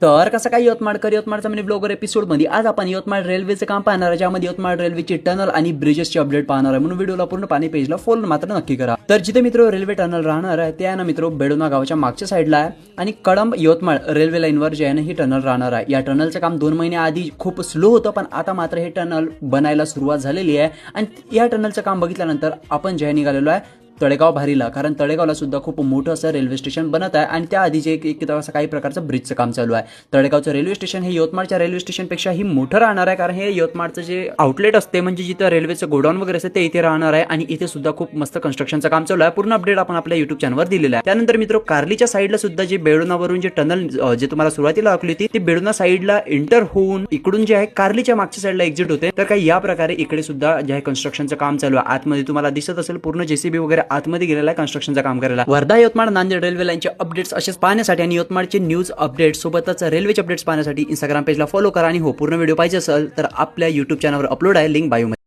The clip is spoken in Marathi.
तर कसं काय यवतमाळचा मिनी ब्लॉगर एपिसोडमध्ये आज आपण यवतमाळ रेल्वेचं काम पाहणार आहे, ज्यामध्ये यवतमाळ रेल्वेची टनल आणि ब्रिजेसची अपडेट पाहणार आहे. म्हणून व्हिडिओला पूर्ण पाणी पेजला फॉलो मात्र नक्की करा. तर जिथे मित्र रेल्वे टनल राहणार आहे ते आहे ना मित्र बेडोना गावाच्या मागच्या साईडला आहे आणि कळंब यवतमाळ रेल्वे लाईनवर जे आहे ना ही टनल राहणार आहे. या टनलचं काम 2 महिने आधी खूप स्लो होतं, पण आता मात्र हे टनल बनायला सुरुवात झालेली आहे. आणि या टनलचं काम बघितल्यानंतर आपण जे निघालेलो आहे तळेगाव भारीला, कारण तळेगावला सुद्धा खूप मोठं असं रेल्वे स्टेशन बनत आहे आणि त्याआधी जे असं काही प्रकारचं ब्रिजचं काम चालू आहे. तळेगावचं रेल्वे स्टेशन हे यवतमाळच्या रेल्वे स्टेशनपेक्षा ही मोठं राहणार आहे, कारण हे यवतमाळचं जे आउटलेट असते म्हणजे जिथं रेल्वेचं गोडाऊन वगैरे असते ते इथे राहणार आहे आणि इथे सुद्धा खूप मस्त कन्स्ट्रक्शनचं काम चालू आहे. पूर्ण अपडेट आपण आपल्या युट्यूब चॅनलवर दिलेलं आहे. त्यानंतर मित्र कार्लीच्या साईडला सुद्धा जे बेडोनावरून जे टनल जे तुम्हाला सुरुवातीला दाखवली होती ती बेडोना साईडला एंटर होऊन इकडून जे आहे कार्लीच्या मागच्या साईडला एक्झिट होते. तर काही या प्रकारे इकडे सुद्धा जे आहे कन्स्ट्रक्शनचं काम चालू आहे. आतमध्ये तुम्हाला दिसत असेल पूर्ण जेसीबी वगैरे आतमध्ये गेलेला आहे कन्स्ट्रक्शनचं काम करायला. वर्धा यवतमाळ नांदेड रेल्वे लाईनचे अपडेट्स असेच पाहण्यासाठी आणि यवतमाळचे न्यूज अपडेट सोबतच रेल्वेचे अपडेट्स पाहण्यासाठी इंस्टाग्राम पेजला फॉलो करा. आणि हो, पूर्ण व्हिडिओ पाहिजे असेल तर आपल्या युट्यूब चॅनलवर अपलोड आहे, लिंक बायो मध्ये.